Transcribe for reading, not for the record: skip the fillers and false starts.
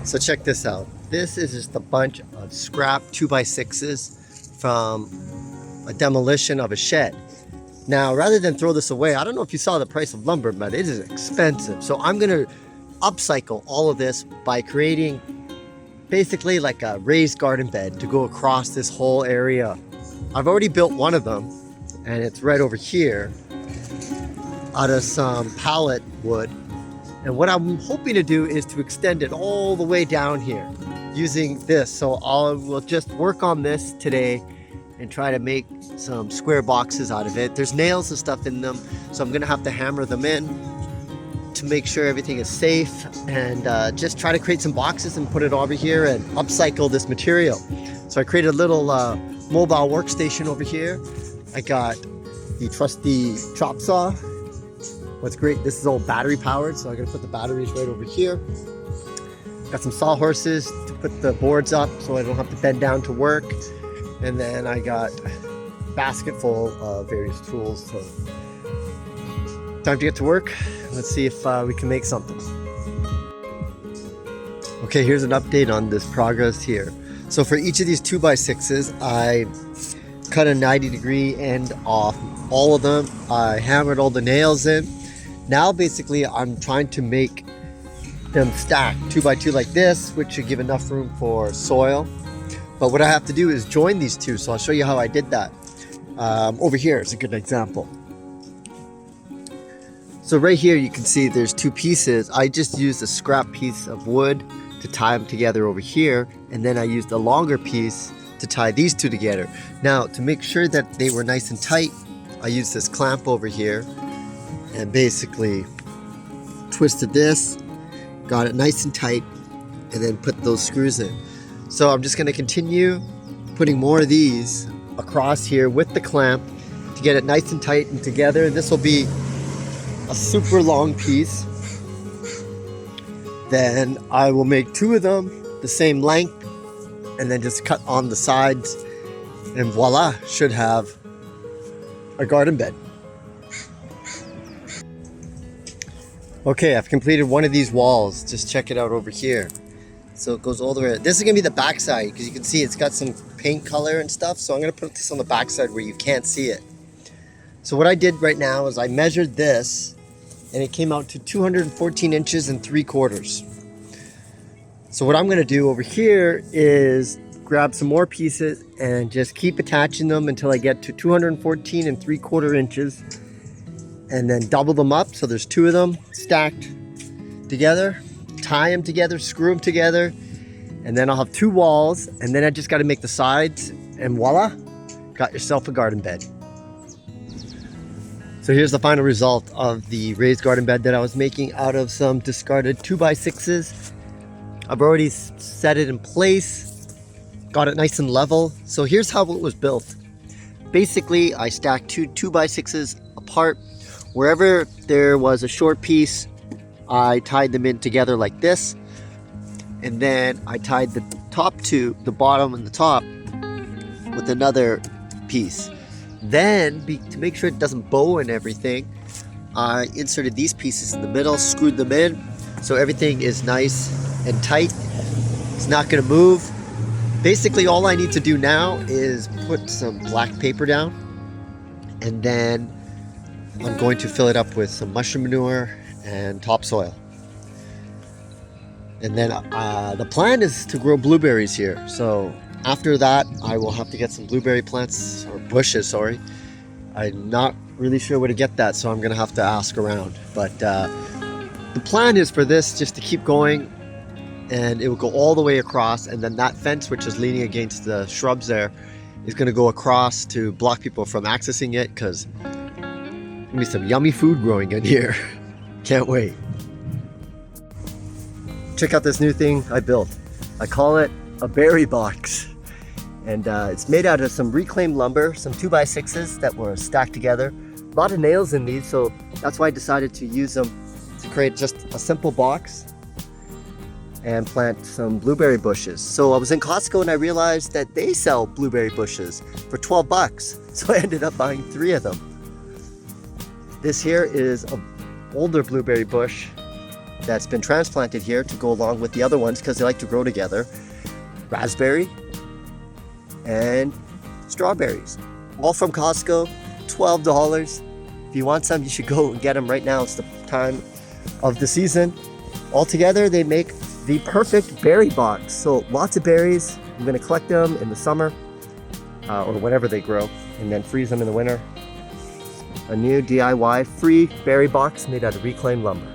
So check this out. This is just a bunch of scrap 2x6s from a demolition of a shed. Now, rather than throw this away, I don't know if you saw the price of lumber, but it is expensive. So I'm gonna upcycle all of this by creating basically like a raised garden bed to go across this whole area. I've already built one of them, and it's right over here out of some pallet wood. And what I'm hoping to do is to extend it all the way down here using this. So we'll just work on this today and try to make some square boxes out of it. There's nails and stuff in them, so I'm gonna have to hammer them in to make sure everything is safe, and just try to create some boxes and put it over here and upcycle this material. So I created a little mobile workstation over here. I got the trusty chop saw. What's great, this is all battery powered, so I'm gonna put the batteries right over here. Got some sawhorses to put the boards up so I don't have to bend down to work. And then I got a basket full of various tools. So time to get to work. Let's see if we can make something. Okay, here's an update on this progress here. So for each of these 2x6s, I cut a 90-degree end off all of them. I hammered all the nails in. Now basically I'm trying to make them stack 2x2 like this, which should give enough room for soil. But what I have to do is join these two, so I'll show you how I did that. Over here is a good example. So right here you can see there's two pieces. I just used a scrap piece of wood to tie them together over here, and then I used a longer piece to tie these two together. Now, to make sure that they were nice and tight, I used this clamp over here and basically twisted this, got it nice and tight, and then put those screws in. So I'm just going to continue putting more of these across here with the clamp to get it nice and tight and together. And this will be a super long piece. Then I will make two of them the same length and then just cut on the sides, and voila, should have a garden bed. Okay, I've completed one of these walls. Just check it out over here. So it goes all the way. This is gonna be the back side, because you can see it's got some paint color and stuff. So I'm gonna put this on the back side where you can't see it. So what I did right now is I measured this, and it came out to 214 inches and 3/4. So what I'm gonna do over here is grab some more pieces and just keep attaching them until I get to 214 and 3/4 inches, and then double them up. So there's two of them stacked together. Tie them together, screw them together, and then I'll have two walls, and then I just got to make the sides, and voila, got yourself a garden bed. So here's the final result of the raised garden bed that I was making out of some discarded 2x6s. I've already set it in place, got it nice and level. So here's how it was built. Basically, I stacked two 2x6s apart. Wherever there was a short piece, I tied them in together like this, and then I tied the top two, the bottom and the top, with another piece. Then, to make sure it doesn't bow and everything, I inserted these pieces in the middle, screwed them in, so everything is nice and tight. It's not going to move. Basically, all I need to do now is put some black paper down, and then I'm going to fill it up with some mushroom manure and topsoil. And then the plan is to grow blueberries here. So after that, I will have to get some blueberry plants, or bushes, sorry. I'm not really sure where to get that, so I'm gonna have to ask around. But the plan is for this just to keep going, and it will go all the way across, and then that fence, which is leaning against the shrubs there, is gonna go across to block people from accessing it, because there's gonna be some yummy food growing in here. Can't wait. Check out this new thing I built. I call it a berry box. And it's made out of some reclaimed lumber, some 2x6s that were stacked together. A lot of nails in these, so that's why I decided to use them to create just a simple box and plant some blueberry bushes. So I was in Costco and I realized that they sell blueberry bushes for 12 bucks. So I ended up buying 3 of them. This here is a older blueberry bush that's been transplanted here to go along with the other ones because they like to grow together. Raspberry and strawberries. All from Costco, $12. If you want some, you should go and get them right now. It's the time of the season. Altogether, they make the perfect berry box. So lots of berries. I'm gonna collect them in the summer or whenever they grow and then freeze them in the winter. A new DIY free berry box made out of reclaimed lumber.